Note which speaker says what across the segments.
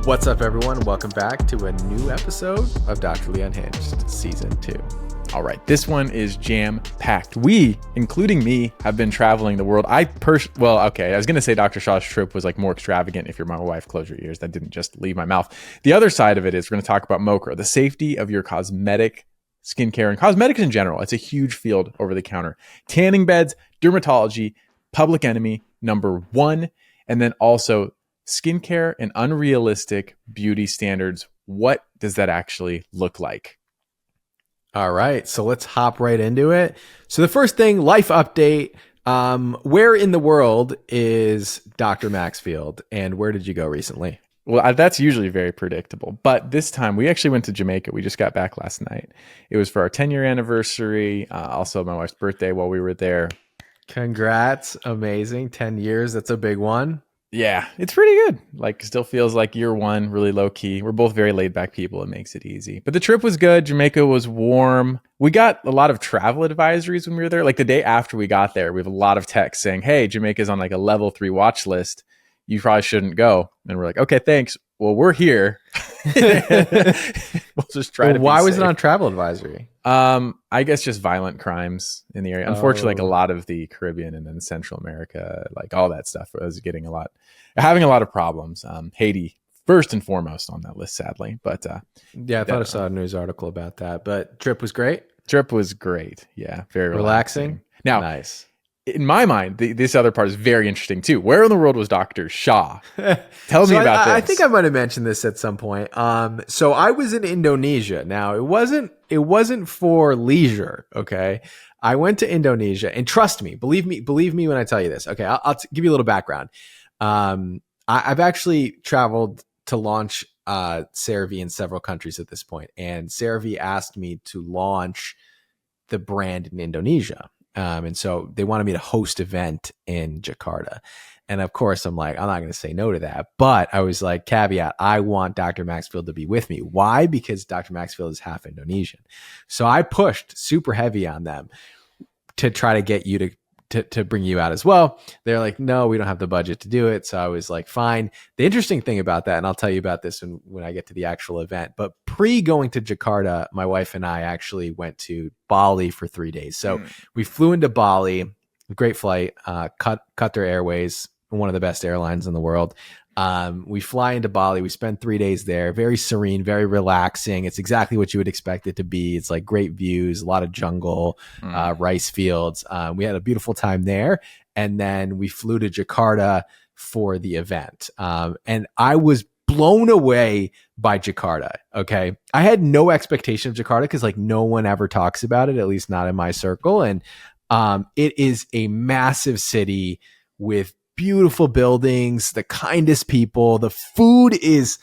Speaker 1: What's up, everyone? Welcome back to a new episode of Doctorly Unhinged, Season 2.
Speaker 2: All right, this one is jam-packed. We, including me, have been traveling the world. I was going to say Dr. Shah's trip was like more extravagant. If you're my wife, close your ears. That didn't just leave my mouth. The other side of it is we're going to talk about MOCRA, the safety of your cosmetic skincare and cosmetics in general. It's a huge field over the counter. Tanning beds, dermatology, public enemy, number one, and then also skincare and unrealistic beauty standards. What does that actually look like?
Speaker 1: All right, so let's hop right into it. So the first thing, life update. Where in the world is Dr. Maxfield, and where did you go recently?
Speaker 2: Well, that's usually very predictable. But this time, we actually went to Jamaica. We just got back last night. It was for our 10-year anniversary, also my wife's birthday while we were there.
Speaker 1: Congrats. Amazing. 10 years. That's a big one.
Speaker 2: Yeah, it's pretty good. Like, still feels like year one, really low key. We're both very laid back people. It makes it easy. But the trip was good. Jamaica was warm. We got a lot of travel advisories when we were there. Like the day after we got there, we have a lot of texts saying, hey, Jamaica's on like a level 3 watch list. You probably shouldn't go. And we're like, okay, thanks. Well, we're here. We'll just try to.
Speaker 1: Why was it on travel advisory?
Speaker 2: I guess just violent crimes in the area. Unfortunately, like a lot of the Caribbean and then Central America, like all that stuff was having a lot of problems. Haiti first and foremost on that list, sadly. But
Speaker 1: yeah, I thought I saw a news article about that. But trip was great.
Speaker 2: Trip was great. Yeah, very
Speaker 1: relaxing.
Speaker 2: Now,
Speaker 1: nice.
Speaker 2: In my mind, this other part is very interesting too. Where in the world was Dr. Shah? Tell me about this.
Speaker 1: I think I might have mentioned this at some point. So I was in Indonesia. Now it wasn't for leisure. Okay. I went to Indonesia, and trust me, believe me when I tell you this. Okay. I'll give you a little background. I've actually traveled to launch CeraVe in several countries at this point, and CeraVe asked me to launch the brand in Indonesia. And so they wanted me to host an event in Jakarta. And of course, I'm like, I'm not going to say no to that. But I was like, caveat, I want Dr. Maxfield to be with me. Why? Because Dr. Maxfield is half Indonesian. So I pushed super heavy on them to try to get you to bring you out as well. They're like, no, we don't have the budget to do it. So I was like, fine. The interesting thing about that, and I'll tell you about this when I get to the actual event, but going to Jakarta, my wife and I actually went to Bali for 3 days. So we flew into Bali, great flight, Qatar Airways, one of the best airlines in the world. We fly into Bali. We spend 3 days there. Very serene, very relaxing. It's exactly what you would expect it to be. It's like great views, a lot of jungle, rice fields. We had a beautiful time there. And then we flew to Jakarta for the event. And I was blown away by Jakarta. Okay. I had no expectation of Jakarta because like no one ever talks about it, at least not in my circle. And it is a massive city with beautiful buildings, the kindest people. The food is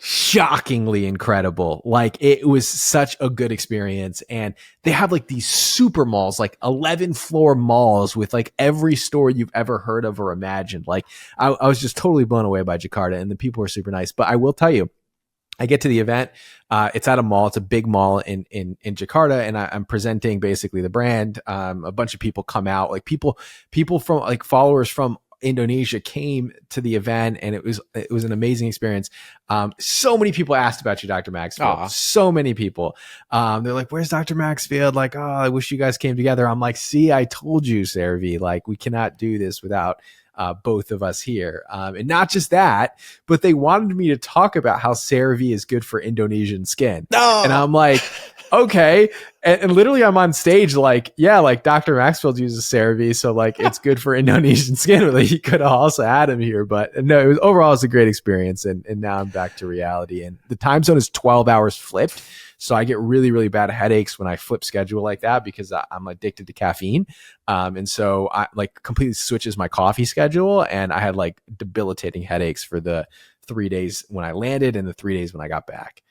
Speaker 1: shockingly incredible. Like it was such a good experience. And they have like these super malls, like 11 floor malls with like every store you've ever heard of or imagined. Like I was just totally blown away by Jakarta, and the people are super nice. But I will tell you, I get to the event. It's at a mall. It's a big mall in Jakarta, and I'm presenting basically the brand. A bunch of people come out, like people from like followers from Indonesia came to the event, and it was an amazing experience. So many people asked about you, Dr. Maxfield.
Speaker 2: Aww.
Speaker 1: So many people. They're like, "Where's Dr. Maxfield?" Like, "Oh, I wish you guys came together." I'm like, "See, I told you, CeraVe. Like, we cannot do this without both of us here." And not just that, but they wanted me to talk about how CeraVe is good for Indonesian skin.
Speaker 2: No.
Speaker 1: And I'm like, okay. And literally I'm on stage like, yeah, like Dr. Maxfield uses CeraVe, so like it's good for Indonesian skin. Like, you could have also had him here, but no, overall it's a great experience. And now I'm back to reality, and the time zone is 12 hours flipped. So I get really, really bad headaches when I flip schedule like that because I'm addicted to caffeine. And so I like completely switches my coffee schedule, and I had like debilitating headaches for the 3 days when I landed and the 3 days when I got back.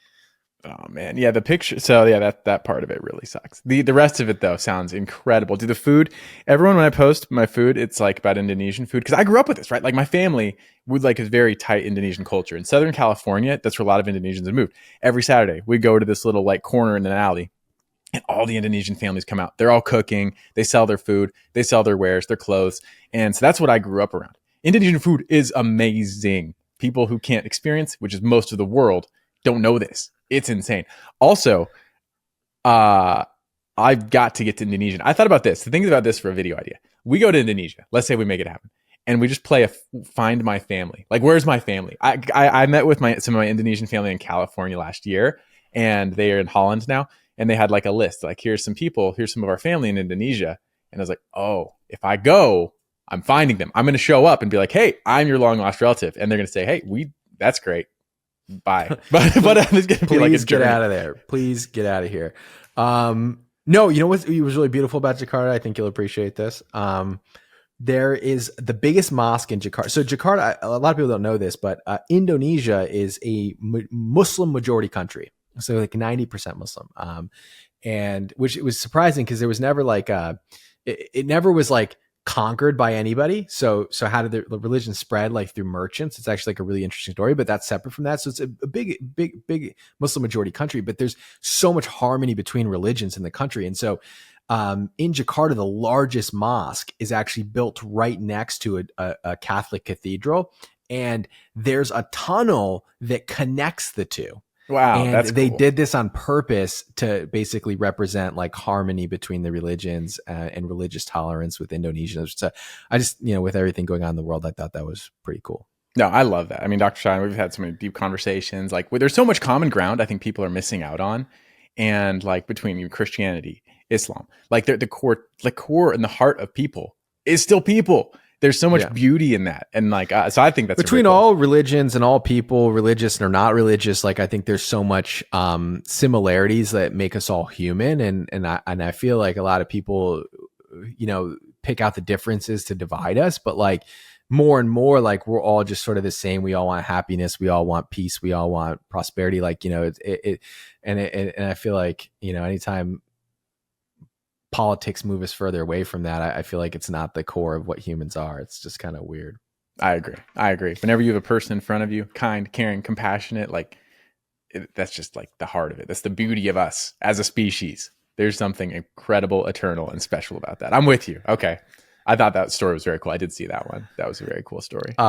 Speaker 2: Oh man. Yeah, the picture. So yeah, that part of it really sucks. The rest of it though sounds incredible. Do the food, everyone, when I post my food, it's like about Indonesian food. Cause I grew up with this, right? Like my family would like a very tight Indonesian culture. In Southern California, that's where a lot of Indonesians have moved. Every Saturday we go to this little like corner in an alley, and all the Indonesian families come out. They're all cooking. They sell their food. They sell their wares, their clothes. And so that's what I grew up around. Indonesian food is amazing. people who can't experience, which is most of the world, don't know this. It's insane. Also, I've got to get to Indonesia. I thought about this. Think about this for a video idea. We go to Indonesia. Let's say we make it happen. And we just play a find my family. Like, where's my family? I met with some of my Indonesian family in California last year, and they are in Holland now. And they had like a list, like, here's some people, here's some of our family in Indonesia. And I was like, oh, if I go, I'm finding them. I'm going to show up and be like, hey, I'm your long lost relative. And they're going to say, hey, that's great. Bye. but it's going to be like a journey.
Speaker 1: Get out of there. Please get out of here. No, you know what was really beautiful about Jakarta? I think you'll appreciate this. There is the biggest mosque in Jakarta. So Jakarta, a lot of people don't know this, but Indonesia is a Muslim majority country. So like 90% Muslim. And which it was surprising because there was never like, it never was like conquered by anybody. So how did the religion spread? Like through merchants. It's actually like a really interesting story, but that's separate from that. So it's a big Muslim majority country, but there's so much harmony between religions in the country. And so in Jakarta, the largest mosque is actually built right next to a Catholic cathedral. And there's a tunnel that connects the two.
Speaker 2: Wow,
Speaker 1: and
Speaker 2: that's
Speaker 1: they
Speaker 2: cool.
Speaker 1: did this on purpose to basically represent like harmony between the religions and religious tolerance with Indonesia. So I just, with everything going on in the world, I thought that was pretty cool.
Speaker 2: No, I love that. I mean, Dr. Shah, we've had so many deep conversations. Like, there's so much common ground I think people are missing out on. And like between Christianity, Islam, like the core and the heart of people is still people. There's so much beauty in that. And like, so I think that's
Speaker 1: between all religions and all people, religious or not religious, like I think there's so much similarities that make us all human. And I feel like a lot of people, pick out the differences to divide us, but like more and more, like we're all just sort of the same. We all want happiness. We all want peace. We all want prosperity. Like, and I feel like, anytime politics move us further away from that, I feel like it's not the core of what humans are. It's just kind of weird.
Speaker 2: I agree. Whenever you have a person in front of you, kind, caring, compassionate, like that's just like the heart of it. That's the beauty of us as a species. There's something incredible, eternal, and special about that. I'm with you. Okay. I thought that story was very cool. I did see that one. That was a very cool story.
Speaker 1: Quick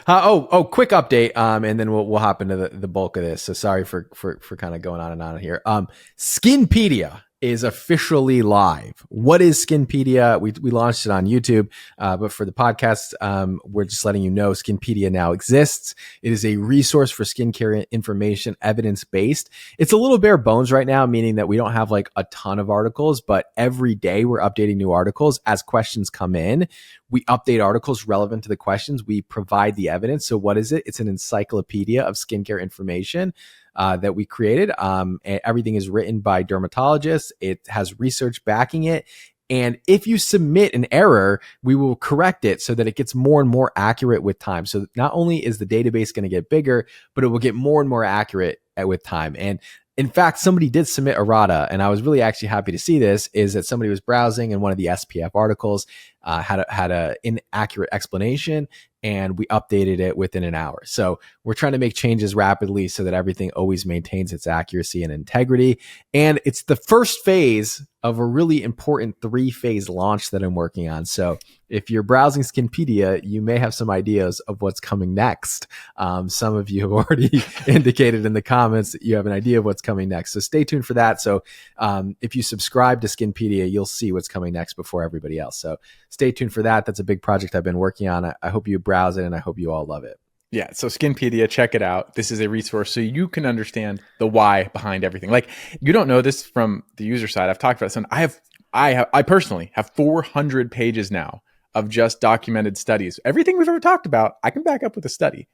Speaker 1: update. And then we'll hop into the bulk of this. So sorry for kind of going on and on here. Skinpedia is officially live. What is Skinpedia? We launched it on YouTube, but for the podcast, we're just letting you know Skinpedia now exists. It is a resource for skincare information, evidence-based. It's a little bare bones right now, meaning that we don't have like a ton of articles, but every day we're updating new articles. As questions come in, we update articles relevant to the questions. We provide the evidence. So what is it? It's an encyclopedia of skincare information that we created. Everything is written by dermatologists. It has research backing it. And if you submit an error, we will correct it so that it gets more and more accurate with time. So not only is the database going to get bigger, but it will get more and more accurate with time. And in fact, somebody did submit errata, and I was really actually happy to see this, is that somebody was browsing and one of the SPF articles had a inaccurate explanation, and we updated it within an hour. So we're trying to make changes rapidly so that everything always maintains its accuracy and integrity. And it's the first phase of a really important 3-phase launch that I'm working on. So if you're browsing Skinpedia, you may have some ideas of what's coming next. Some of you have already indicated in the comments that you have an idea of what's coming next. So stay tuned for that. So if you subscribe to Skinpedia, you'll see what's coming next before everybody else. So stay tuned for that. That's a big project I've been working on. I hope you browse it, and I hope you all love it.
Speaker 2: Yeah, so Skinpedia, check it out. This is a resource so you can understand the why behind everything. Like, you don't know this from the user side. I've talked about some. I personally have 400 pages now of just documented studies. Everything we've ever talked about, I can back up with a study.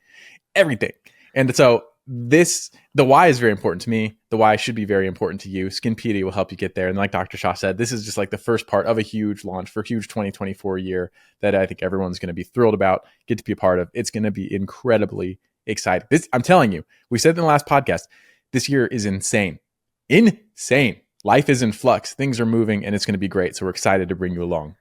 Speaker 2: Everything. And so the why is very important to me. The why should be very important to you. Skinpedia will help you get there. And like Dr. Shah said, this is just like the first part of a huge launch for a huge 2024 year that I think everyone's going to be thrilled about, get to be a part of. It's going to be incredibly exciting. I'm telling you, we said in the last podcast, this year is insane. Insane. Life is in flux. Things are moving, and it's going to be great. So we're excited to bring you along.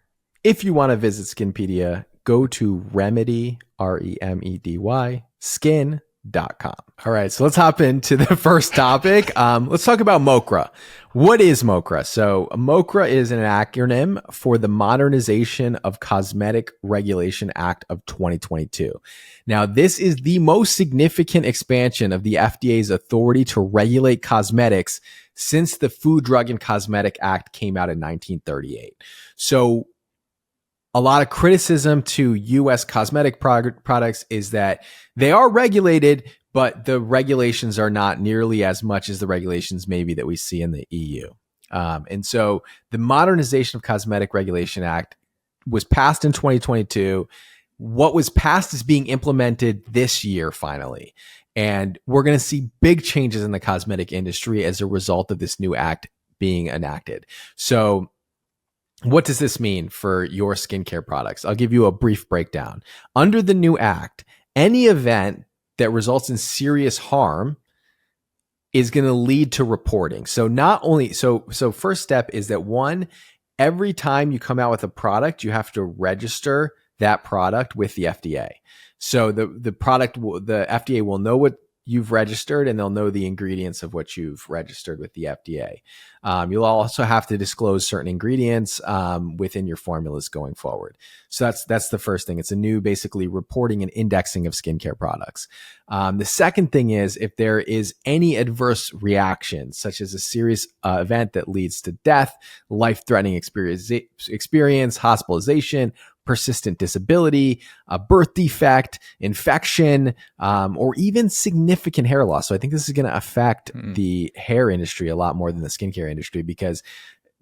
Speaker 1: If you want to visit Skinpedia, go to Remedy, REMEDY, skin.com. All right, so let's hop into the first topic. Let's talk about MOCRA. What is MOCRA? So MOCRA is an acronym for the Modernization of Cosmetic Regulation Act of 2022. Now, this is the most significant expansion of the FDA's authority to regulate cosmetics since the Food, Drug, and Cosmetic Act came out in 1938. So a lot of criticism to U.S. cosmetic products is that they are regulated, but the regulations are not nearly as much as the regulations maybe that we see in the EU. And so the Modernization of Cosmetic Regulation Act was passed in 2022. What was passed is being implemented this year, finally. And we're going to see big changes in the cosmetic industry as a result of this new act being enacted. So what does this mean for your skincare products? I'll give you a brief breakdown. Under the new act, any event that results in serious harm is going to lead to reporting. So not only, so first step is that one, every time you come out with a product, you have to register that product with the FDA. So the FDA will know what you've registered, and they'll know the ingredients of what you've registered with the FDA. You'll also have to disclose certain ingredients within your formulas going forward. So that's the first thing. It's a new, basically, reporting and indexing of skincare products. The second thing is if there is any adverse reaction, such as a serious event that leads to death, life-threatening experience, hospitalization, persistent disability, a birth defect, infection, or even significant hair loss. So I think this is going to affect the hair industry a lot more than the skincare industry, because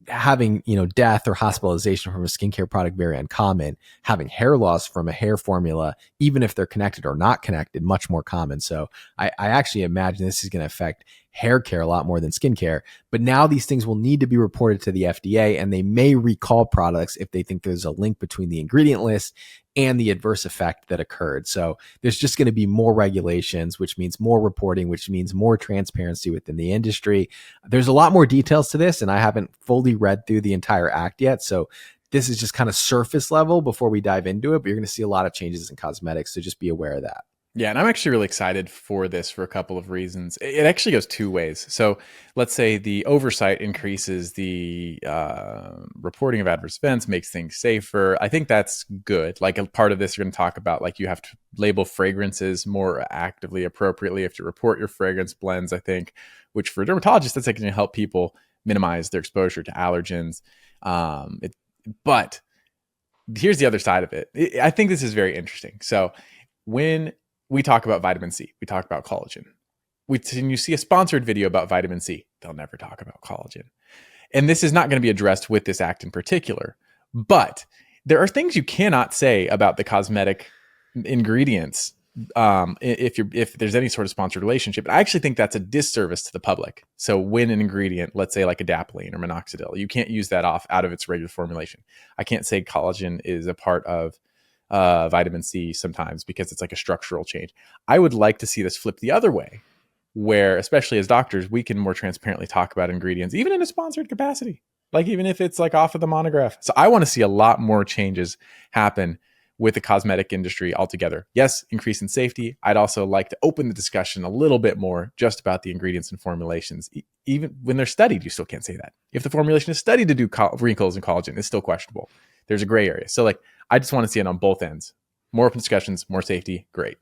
Speaker 1: having, death or hospitalization from a skincare product, very uncommon. Having hair loss from a hair formula, even if they're connected or not connected, much more common. So I actually imagine this is going to affect hair care a lot more than skincare. But now these things will need to be reported to the FDA, and they may recall products if they think there's a link between the ingredient list and the adverse effect that occurred. So there's just going to be more regulations, which means more reporting, which means more transparency within the industry. There's a lot more details to this, and I haven't fully read through the entire act yet. So this is just kind of surface level before we dive into it, but you're going to see a lot of changes in cosmetics. So just be aware of that.
Speaker 2: Yeah, and I'm actually really excited for this for a couple of reasons. It actually goes two ways. So let's say the oversight increases the reporting of adverse events, makes things safer. I think that's good. Like, a part of this, you're going to talk about, like, you have to label fragrances more actively, appropriately. You have to report your fragrance blends, I think, which for dermatologists, that's going to help people minimize their exposure to allergens. But here's the other side of it. I think this is very interesting. So when we talk about vitamin C, we talk about collagen. When you see a sponsored video about vitamin C, they'll never talk about collagen. And this is not going to be addressed with this act in particular. But there are things you cannot say about the cosmetic ingredients if there's any sort of sponsored relationship. I actually think that's a disservice to the public. So when an ingredient, let's say like adapalene or minoxidil, you can't use that out of its regular formulation. I can't say collagen is a part of vitamin C sometimes because it's like a structural change. I would like to see this flip the other way, where, especially as doctors, we can more transparently talk about ingredients, even in a sponsored capacity, like even if it's like off of the monograph. So I want to see a lot more changes happen with the cosmetic industry altogether. Yes, increase in safety. I'd also like to open the discussion a little bit more just about the ingredients and formulations. Even when they're studied, you still can't say that. If the formulation is studied to do wrinkles and collagen, it's still questionable. There's a gray area. So like, I just want to see it on both ends. More open discussions, more safety. Great.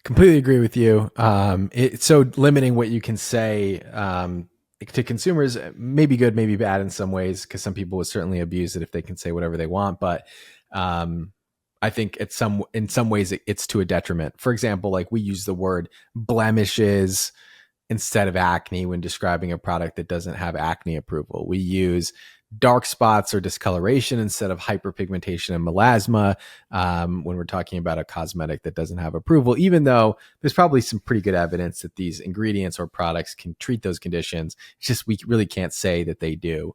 Speaker 1: Completely agree with you. It's so limiting what you can say to consumers may be good, maybe bad in some ways, because some people would certainly abuse it if they can say whatever they want. But I think in some ways it's to a detriment. For example, like, we use the word blemishes instead of acne when describing a product that doesn't have acne approval. We use dark spots or discoloration instead of hyperpigmentation and melasma when we're talking about a cosmetic that doesn't have approval, even though there's probably some pretty good evidence that these ingredients or products can treat those conditions. It's just we really can't say that they do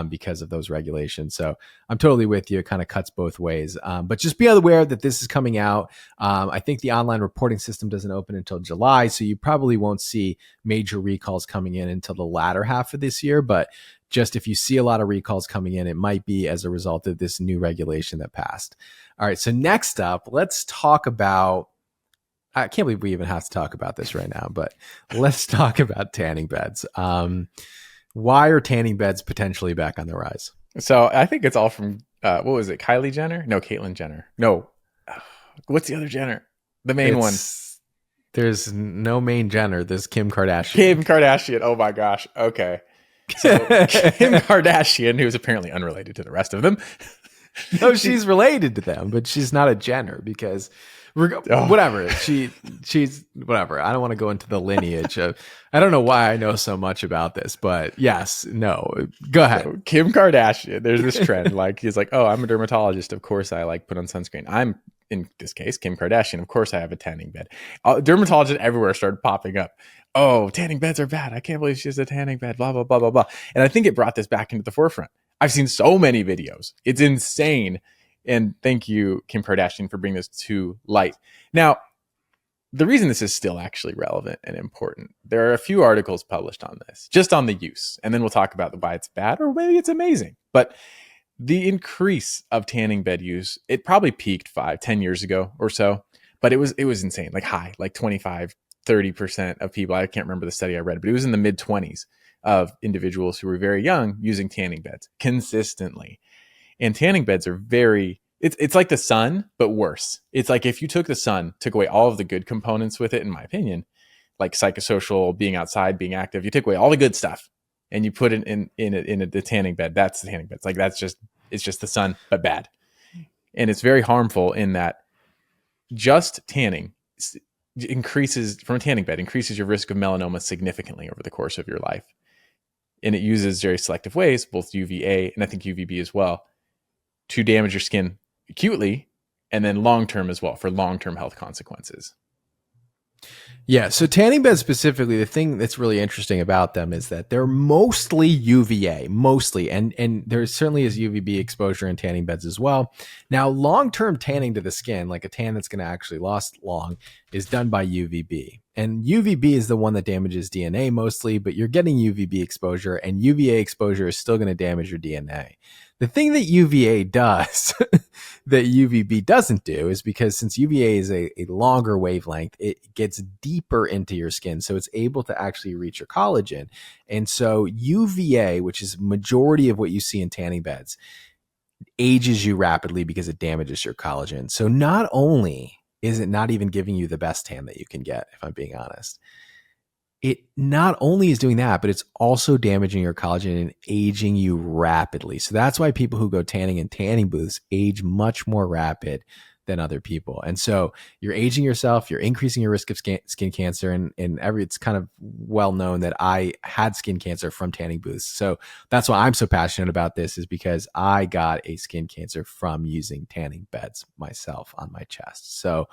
Speaker 1: because of those regulations. So I'm totally with you. It kind of cuts both ways. But just be aware that this is coming out. I think the online reporting system doesn't open until July, so you probably won't see major recalls coming in until the latter half of this year. But just if you see a lot of recalls coming in, it might be as a result of this new regulation that passed. All right. So next up, let's talk about, I can't believe we even have to talk about this right now, but let's talk about tanning beds. Why are tanning beds potentially back on the rise?
Speaker 2: So I think it's all from what was it? Kylie Jenner? No, Caitlyn Jenner. No, what's the other Jenner? The main one.
Speaker 1: There's no main Jenner. There's Kim Kardashian.
Speaker 2: Kim Kardashian. Oh my gosh. Okay. So Kim Kardashian, who's apparently unrelated to the rest of them.
Speaker 1: No, she's related to them, but she's not a Jenner because whatever. She's whatever. I don't want to go into the lineage of, I don't know why I know so much about this, but yes, no, go ahead.
Speaker 2: So Kim Kardashian, there's this trend. Like he's like, oh, I'm a dermatologist. Of course I like put on sunscreen. I'm in this case, Kim Kardashian. Of course I have a tanning bed. Dermatologists everywhere started popping up. Oh, tanning beds are bad. I can't believe she has a tanning bed, blah, blah, blah, blah, blah. And I think it brought this back into the forefront. I've seen so many videos. It's insane. And thank you, Kim Kardashian, for bringing this to light. Now, the reason this is still actually relevant and important, there are a few articles published on this, just on the use. And then we'll talk about why it's bad or maybe it's amazing. But the increase of tanning bed use, it probably peaked 5-10 years ago or so. But it was insane, like high, like 25-30% of people. I can't remember the study I read, but it was in the mid-20s of individuals who were very young using tanning beds consistently. And tanning beds are very, it's like the sun, but worse. It's like if you took the sun, took away all of the good components with it, in my opinion, like psychosocial, being outside, being active, you take away all the good stuff and you put it in the tanning bed. That's the tanning bed. It's like, it's just the sun, but bad. And it's very harmful in that just tanning increases your risk of melanoma significantly over the course of your life. And it uses very selective ways, both UVA and I think UVB as well, to damage your skin acutely and then long-term as well for long-term health consequences.
Speaker 1: Yeah, so tanning beds specifically, the thing that's really interesting about them is that they're mostly UVA, and there certainly is UVB exposure in tanning beds as well. Now, long-term tanning to the skin, like a tan that's going to actually last long, is done by UVB. And UVB is the one that damages DNA mostly, but you're getting UVB exposure, and UVA exposure is still going to damage your DNA. The thing that UVA does that UVB doesn't do is because since UVA is a longer wavelength, it gets deeper into your skin. So it's able to actually reach your collagen. And so UVA, which is majority of what you see in tanning beds, ages you rapidly because it damages your collagen. So not only is it not even giving you the best tan that you can get, if I'm being honest, it not only is doing that, but it's also damaging your collagen and aging you rapidly. So that's why people who go tanning in tanning booths age much more rapid than other people. And so you're aging yourself, you're increasing your risk of skin cancer. And it's kind of well known that I had skin cancer from tanning booths. So that's why I'm so passionate about this, is because I got a skin cancer from using tanning beds myself on my chest. So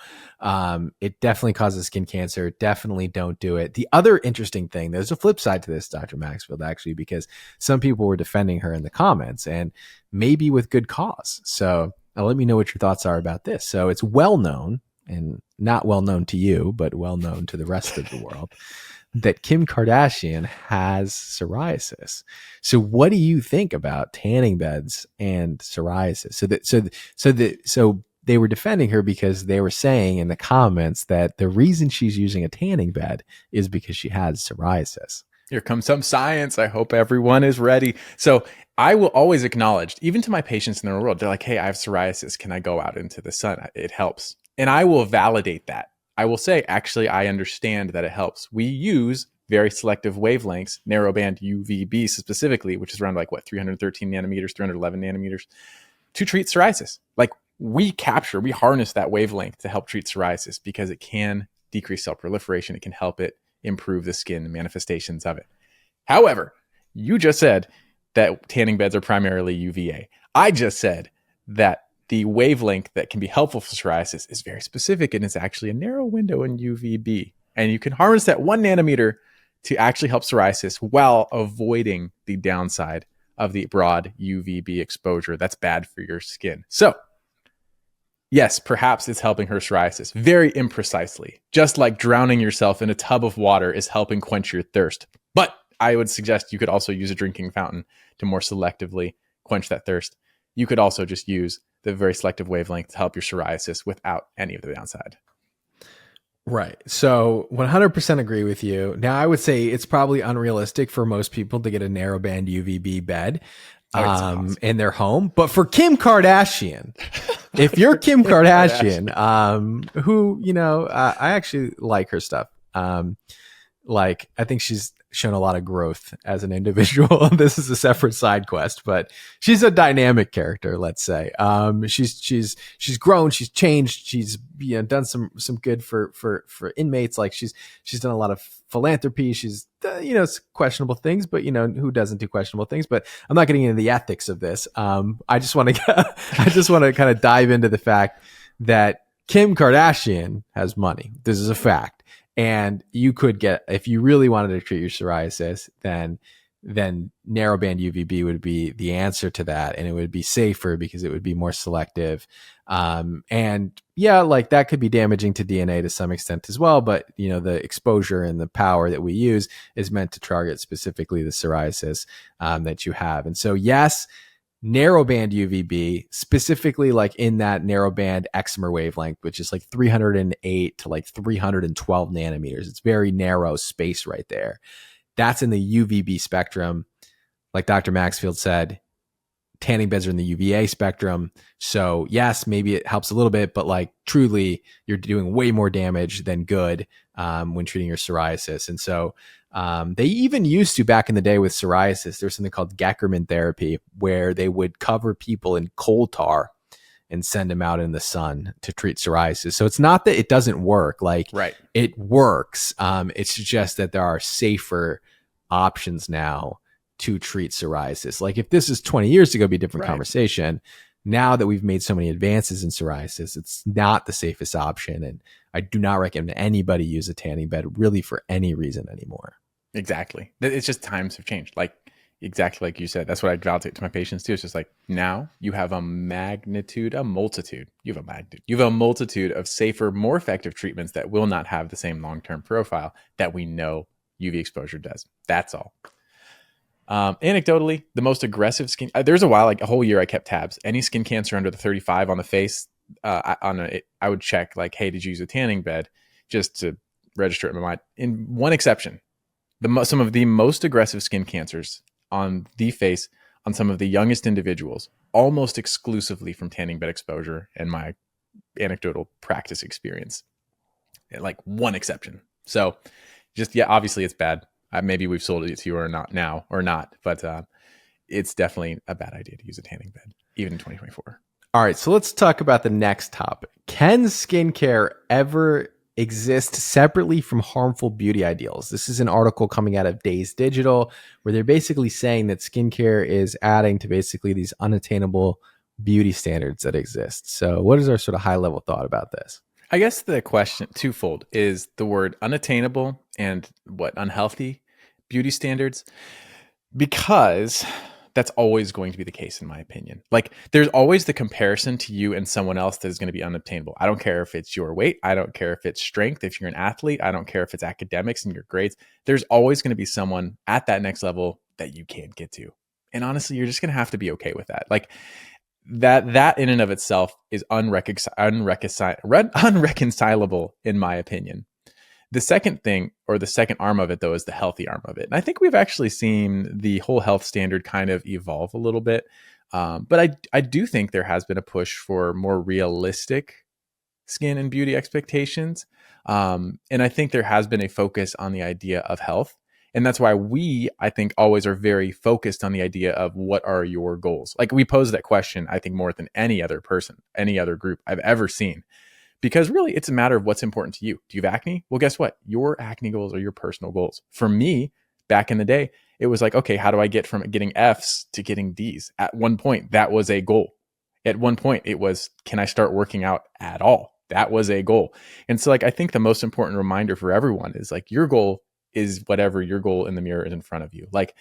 Speaker 1: it definitely causes skin cancer. Definitely don't do it. The other interesting thing, there's a flip side to this, Dr. Maxfield, actually, because some people were defending her in the comments and maybe with good cause. So let me know what your thoughts are about this. So it's well known, and not well known to you, but well known to the rest of the world, that Kim Kardashian has psoriasis. So what do you think about tanning beds and psoriasis? So they were defending her because they were saying in the comments that the reason she's using a tanning bed is because she has psoriasis.
Speaker 2: Here comes some science. I hope everyone is ready. So I will always acknowledge, even to my patients in the real world, they're like, hey, I have psoriasis. Can I go out into the sun? It helps. And I will validate that. I will say, actually, I understand that it helps. We use very selective wavelengths, narrowband UVB specifically, which is around 313 nanometers, 311 nanometers, to treat psoriasis. Like we harness that wavelength to help treat psoriasis because it can decrease cell proliferation. It can help it improve the skin manifestations of it. However, you just said that tanning beds are primarily UVA. I just said that the wavelength that can be helpful for psoriasis is very specific, and it's actually a narrow window in UVB. And you can harness that 1 nanometer to actually help psoriasis while avoiding the downside of the broad UVB exposure that's bad for your skin. So yes, perhaps it's helping her psoriasis very imprecisely, just like drowning yourself in a tub of water is helping quench your thirst. But I would suggest you could also use a drinking fountain to more selectively quench that thirst. You could also just use the very selective wavelength to help your psoriasis without any of the downside.
Speaker 1: Right. So 100% agree with you. Now, I would say it's probably unrealistic for most people to get a narrowband UVB bed
Speaker 2: Oh, it's impossible.
Speaker 1: in their home. But for Kim Kardashian, if you're
Speaker 2: For
Speaker 1: Kim
Speaker 2: Kim Kardashian.
Speaker 1: Kardashian, who, I actually like her stuff. Like, I think she's shown a lot of growth as an individual. This is a separate side quest, but she's a dynamic character, let's say. She's grown, she's changed, she's done some good for inmates. Like, she's done a lot of philanthropy. She's questionable things, but who doesn't do questionable things? But I'm not getting into the ethics of this. I just want to I just want to kind of dive into the fact that Kim Kardashian has money. This is a fact. And you could get, if you really wanted to treat your psoriasis, then narrowband UVB would be the answer to that, and it would be safer because it would be more selective. And yeah, like that could be damaging to DNA to some extent as well. But the exposure and the power that we use is meant to target specifically the psoriasis that you have. And so yes, narrowband UVB, specifically like in that narrowband excimer wavelength, which is like 308 to like 312 nanometers. It's very narrow space right there. That's in the UVB spectrum. Like Dr. Maxfield said, tanning beds are in the UVA spectrum. So yes, maybe it helps a little bit, but like truly you're doing way more damage than good when treating your psoriasis. And so they even used to, back in the day with psoriasis, there's something called Geckerman therapy, where they would cover people in coal tar and send them out in the sun to treat psoriasis. So it's not that it doesn't work. Like,
Speaker 2: Right.
Speaker 1: it works. It's just that there are safer options now to treat psoriasis. Like, if this is 20 years ago, it'd be a different conversation. Now that we've made so many advances in psoriasis, it's not the safest option. And I do not recommend anybody use a tanning bed really for any reason anymore.
Speaker 2: Exactly. It's just times have changed. Like, exactly like you said. That's what I gravitate to my patients too. It's just like, now you have a multitude of safer, more effective treatments that will not have the same long-term profile that we know UV exposure does. That's all. Anecdotally, the most aggressive skin, there's a while, like a whole year, I kept tabs. Any skin cancer under the 35 on the face, I would check like, hey, did you use a tanning bed, just to register it in my mind. In one exception, some of the most aggressive skin cancers on the face on some of the youngest individuals, almost exclusively from tanning bed exposure and my anecdotal practice experience. Like one exception. So just, yeah, obviously it's bad. Maybe we've sold it to you or not, but it's definitely a bad idea to use a tanning bed, even in 2024.
Speaker 1: All right, so let's talk about the next topic. Can skincare ever exist separately from harmful beauty ideals? This is an article coming out of Days Digital, where they're basically saying that skincare is adding to basically these unattainable beauty standards that exist. So what is our sort of high level thought about this?
Speaker 2: I guess the question, twofold, is the word unattainable and what unhealthy beauty standards, because that's always going to be the case, in my opinion. Like, there's always the comparison to you and someone else that is going to be unobtainable. I don't care if it's your weight. I don't care if it's strength. If you're an athlete, I don't care if it's academics and your grades. There's always going to be someone at that next level that you can't get to. And honestly, you're just going to have to be okay with that. Like, that in and of itself is unreconcilable, in my opinion. The second thing, or the second arm of it, though, is the healthy arm of it. And I think we've actually seen the whole health standard kind of evolve a little bit. But I do think there has been a push for more realistic skin and beauty expectations. And I think there has been a focus on the idea of health. And that's why I think, always are very focused on the idea of what are your goals. Like, we pose that question, I think, more than any other person, any other group I've ever seen. Because really, it's a matter of what's important to you. Do you have acne? Well, guess what? Your acne goals are your personal goals. For me, back in the day, it was like, okay, how do I get from getting Fs to getting Ds? At one point, that was a goal. At one point, it was, can I start working out at all? That was a goal. And so, like, I think the most important reminder for everyone is, like, your goal is whatever your goal in the mirror is in front of you. Like,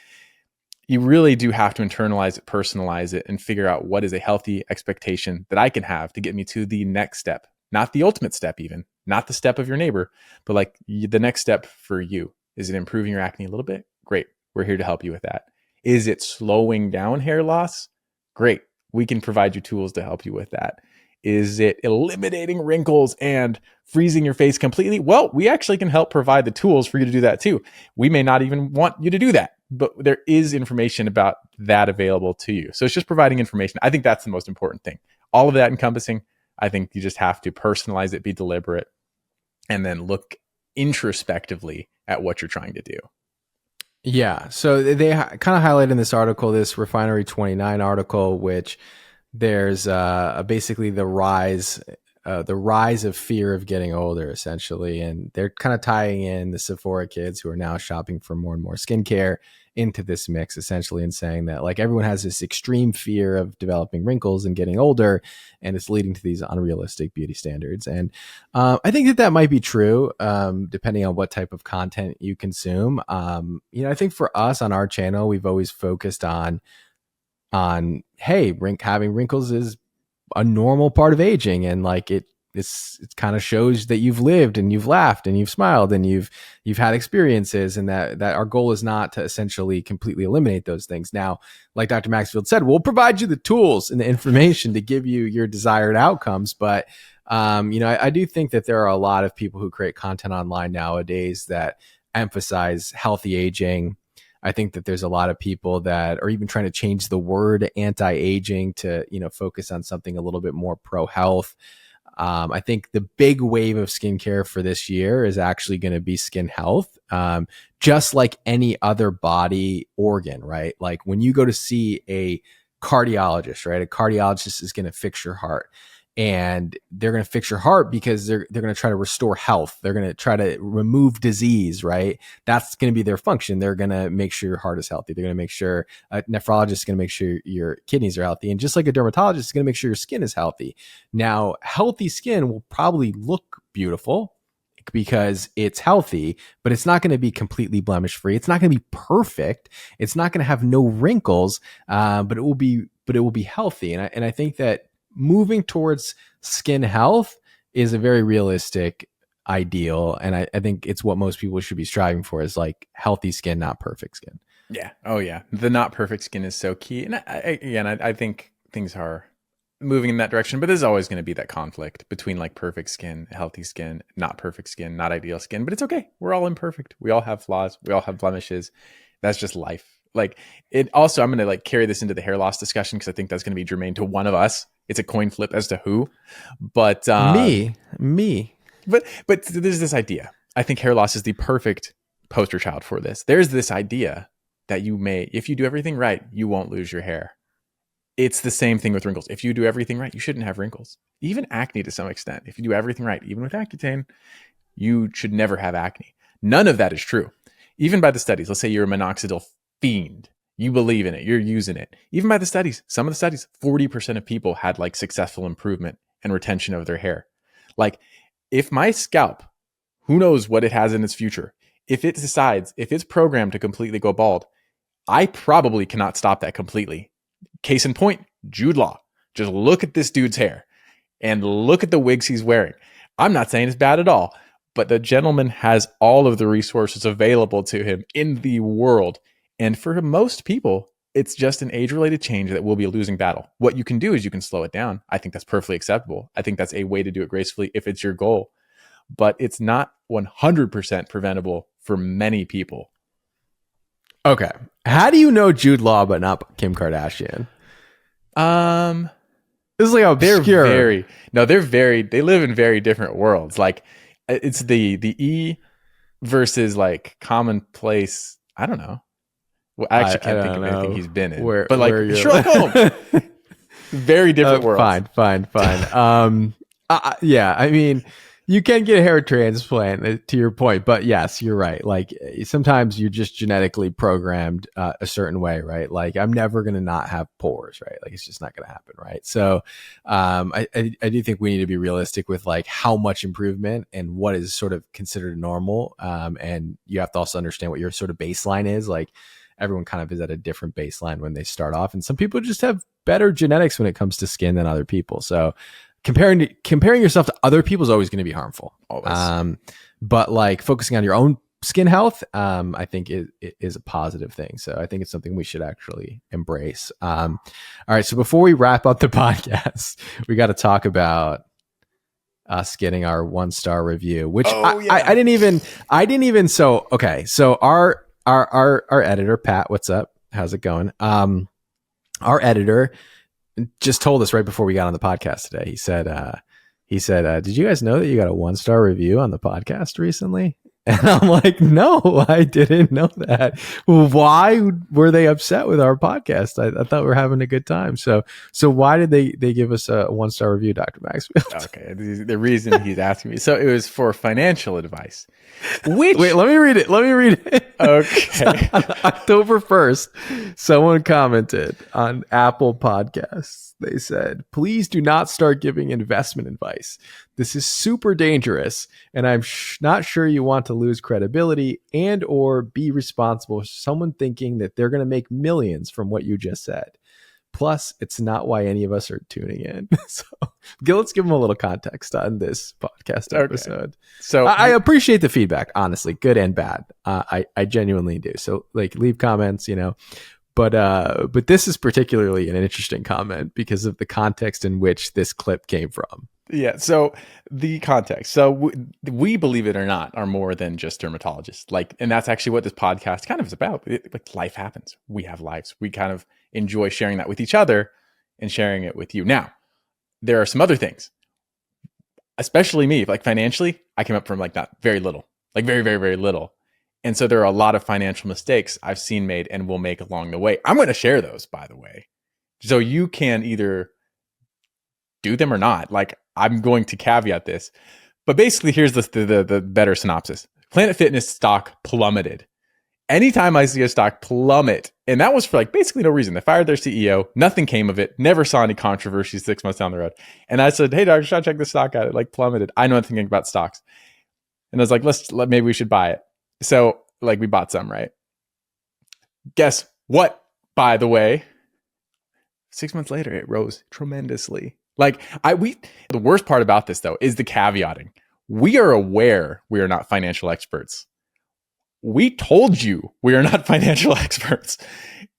Speaker 2: you really do have to internalize it, personalize it, and figure out what is a healthy expectation that I can have to get me to the next step. Not the ultimate step, even not the step of your neighbor, but like the next step for you. Is it improving your acne a little bit? Great. We're here to help you with that. Is it slowing down hair loss? Great. We can provide you tools to help you with that. Is it eliminating wrinkles and freezing your face completely? Well, we actually can help provide the tools for you to do that too. We may not even want you to do that, but there is information about that available to you. So it's just providing information. I think that's the most important thing. All of that encompassing, I think you just have to personalize it, be deliberate, and then look introspectively at what you're trying to do.
Speaker 1: Yeah. So they kind of highlight in this article, this Refinery 29 article, which there's basically the rise of fear of getting older, essentially. And they're kind of tying in the Sephora kids who are now shopping for more and more skincare into this mix, essentially, and saying that like everyone has this extreme fear of developing wrinkles and getting older, and it's leading to these unrealistic beauty standards. And I think that might be true, depending on what type of content you consume. I think for us on our channel, we've always focused on hey, having wrinkles is a normal part of aging, and like it kind of shows that you've lived and you've laughed and you've smiled and you've had experiences, and that our goal is not to essentially completely eliminate those things. Now, like Dr. Maxfield said, we'll provide you the tools and the information to give you your desired outcomes, but I do think that there are a lot of people who create content online nowadays that emphasize healthy aging. I think that there's a lot of people that are even trying to change the word anti-aging to, focus on something a little bit more pro-health. I think the big wave of skincare for this year is actually going to be skin health, just like any other body organ, right? Like when you go to see a cardiologist, right? A cardiologist is going to fix your heart. And they're going to fix your heart because they're going to try to restore health. They're going to try to remove disease, right? That's going to be their function. They're going to make sure your heart is healthy. They're going to make sure a nephrologist is going to make sure your kidneys are healthy. And just like a dermatologist is going to make sure your skin is healthy. Now, healthy skin will probably look beautiful because it's healthy, but it's not going to be completely blemish free. It's not going to be perfect. It's not going to have no wrinkles, but it will be healthy. And I think that moving towards skin health is a very realistic ideal. And I think it's what most people should be striving for, is like healthy skin, not perfect skin.
Speaker 2: Yeah. Oh yeah. The not perfect skin is so key. And I think things are moving in that direction, but there's always going to be that conflict between like perfect skin, healthy skin, not perfect skin, not ideal skin, but it's okay. We're all imperfect. We all have flaws. We all have blemishes. That's just life. Like it also, I'm going to like carry this into the hair loss discussion, because I think that's going to be germane to one of us. It's a coin flip as to who, but
Speaker 1: me.
Speaker 2: But there's this idea. I think hair loss is the perfect poster child for this. There's this idea that if you do everything right, you won't lose your hair. It's the same thing with wrinkles. If you do everything right, you shouldn't have wrinkles. Even acne to some extent. If you do everything right, even with Accutane, you should never have acne. None of that is true. Even by the studies, let's say you're a minoxidil fiend. You believe in it. You're using it. Even by the studies, some of the studies, 40% of people had like successful improvement and retention of their hair. Like if my scalp, who knows what it has in its future, if it's programmed to completely go bald, I probably cannot stop that completely. Case in point, Jude Law. Just look at this dude's hair and look at the wigs he's wearing. I'm not saying it's bad at all, but the gentleman has all of the resources available to him in the world. And for most people, it's just an age-related change that will be a losing battle. What you can do is you can slow it down. I think that's perfectly acceptable. I think that's a way to do it gracefully if it's your goal. But it's not 100% preventable for many people.
Speaker 1: Okay. How do you know Jude Law but not Kim Kardashian? This is like obscure.
Speaker 2: They live in very different worlds. Like it's the E versus like commonplace. I don't know. Well, I actually can't think of anything he's been in. But like Sherlock Holmes. Very different worlds.
Speaker 1: Fine. Yeah, I mean, you can get a hair transplant, to your point, but yes, you're right. Like sometimes you're just genetically programmed a certain way, right? Like I'm never going to not have pores, right? Like it's just not going to happen, right? So I do think we need to be realistic with like how much improvement and what is sort of considered normal. And you have to also understand what your sort of baseline is. Like everyone kind of is at a different baseline when they start off. And some people just have better genetics when it comes to skin than other people. So comparing yourself to other people is always going to be harmful.
Speaker 2: Always.
Speaker 1: But like focusing on your own skin health, I think it is a positive thing. So I think it's something we should actually embrace. All right. So before we wrap up the podcast, we got to talk about us getting our 1-star review, which I didn't even. So, okay. So our editor, Pat, what's up? How's it going? Our editor just told us right before we got on the podcast today. He said, did you guys know that you got a 1-star review on the podcast recently? And I'm like, no, I didn't know that. Why were they upset with our podcast? I thought we were having a good time. So why did they give us a 1-star review, Dr. Maxfield?
Speaker 2: Okay. The reason he's asking me. So it was for financial advice. Wait,
Speaker 1: let me read it.
Speaker 2: Okay.
Speaker 1: On October 1st, someone commented on Apple Podcasts. They said, please do not start giving investment advice. This is super dangerous, and I'm not sure you want to lose credibility and or be responsible for someone thinking that they're going to make millions from what you just said. Plus, it's not why any of us are tuning in. So let's give them a little context on this podcast episode. Okay.
Speaker 2: So
Speaker 1: I appreciate the feedback, honestly, good and bad. I genuinely do. So like leave comments, but this is particularly an interesting comment because of the context in which this clip came from.
Speaker 2: Yeah. So the context. So we believe it or not, are more than just dermatologists. And that's actually what this podcast kind of is about. Life happens. We have lives. We kind of enjoy sharing that with each other and sharing it with you. Now, there are some other things, especially me, financially, I came up from not very little, very, very, very little. And so there are a lot of financial mistakes I've seen made and will make along the way. I'm going to share those, by the way. So you can either do them or not. I'm going to caveat this. But basically, here's the better synopsis. Planet Fitness stock plummeted. Anytime I see a stock plummet, and that was for basically no reason. They fired their CEO. Nothing came of it. Never saw any controversy 6 months down the road. And I said, hey, Dr. Shaw, check this stock out. It plummeted. I know nothing about stocks. And I was like, maybe we should buy it. So we bought some, right? Guess what, by the way? 6 months later, it rose tremendously. The worst part about this though, is the caveating. We are aware we are not financial experts. We told you we are not financial experts.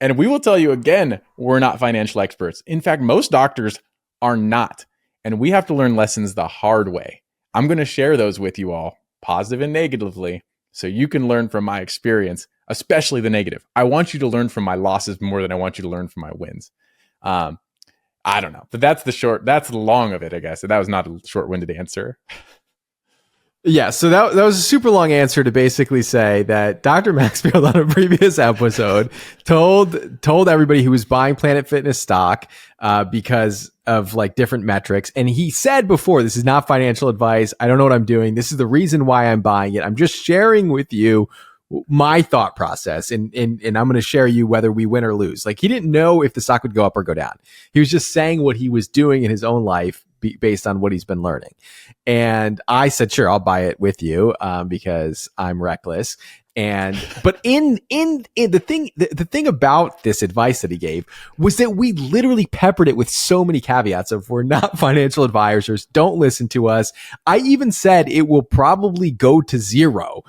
Speaker 2: And we will tell you again, we're not financial experts. In fact, most doctors are not. And we have to learn lessons the hard way. I'm going to share those with you all, positive and negatively, so you can learn from my experience, especially the negative. I want you to learn from my losses more than I want you to learn from my wins. I don't know, but that's the long of it, I guess. That was not a short-winded answer.
Speaker 1: Yeah, so that was a super long answer to basically say that Dr. Maxfield on a previous episode told everybody who was buying Planet Fitness stock because of different metrics. And he said before, this is not financial advice. I don't know what I'm doing. This is the reason why I'm buying it. I'm just sharing with you my thought process, and I'm going to share you whether we win or lose. He didn't know if the stock would go up or go down. He was just saying what he was doing in his own life based on what he's been learning. And I said, sure, I'll buy it with you because I'm reckless. But the thing about this advice that he gave was that we literally peppered it with so many caveats of we're not financial advisors, don't listen to us. I even said it will probably go to zero.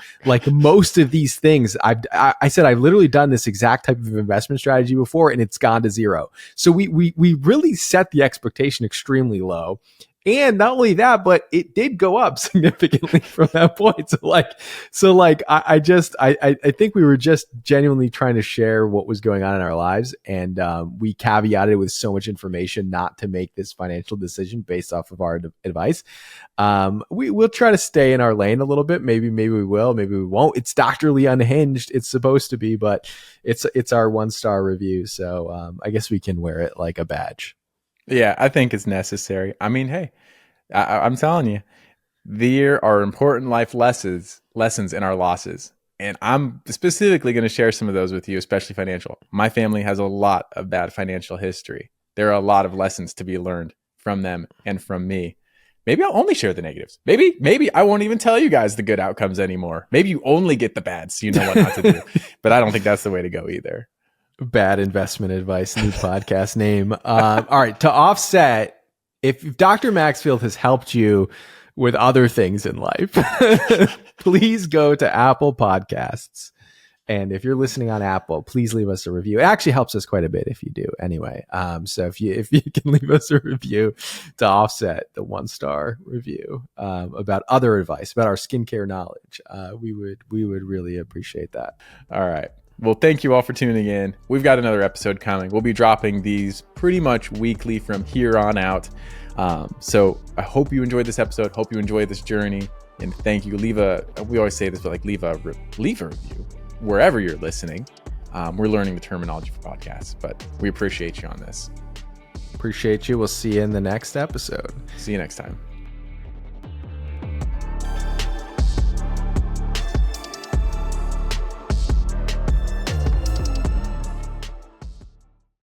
Speaker 1: Most of these things, I said I've literally done this exact type of investment strategy before and it's gone to zero. So we really set the expectation extremely low. And not only that, but it did go up significantly from that point. I think we were just genuinely trying to share what was going on in our lives. And we caveated with so much information not to make this financial decision based off of our advice. We'll try to stay in our lane a little bit. Maybe we will, maybe we won't. It's doctorally unhinged. It's supposed to be, but it's our 1-star review. So I guess we can wear it like a badge.
Speaker 2: Yeah, I think it's necessary. I mean, hey, I'm telling you, there are important life lessons in our losses. And I'm specifically going to share some of those with you, especially financial. My family has a lot of bad financial history. There are a lot of lessons to be learned from them and from me. Maybe I'll only share the negatives. Maybe I won't even tell you guys the good outcomes anymore. Maybe you only get the bad, so you know what not to do. But I don't think that's the way to go either.
Speaker 1: Bad investment advice, new podcast name. All right. To offset, if Dr. Maxfield has helped you with other things in life, please go to Apple Podcasts. And if you're listening on Apple, please leave us a review. It actually helps us quite a bit if you do. Anyway, so if you can leave us a review to offset the 1-star review about other advice about our skincare knowledge, we would really appreciate that.
Speaker 2: All right. Well, thank you all for tuning in. We've got another episode coming. We'll be dropping these pretty much weekly from here on out. So I hope you enjoyed this episode. Hope you enjoyed this journey. And thank you. We always say this, but like leave a review wherever you're listening. We're learning the terminology for podcasts, but we appreciate you on this.
Speaker 1: Appreciate you. We'll see you in the next episode.
Speaker 2: See you next time.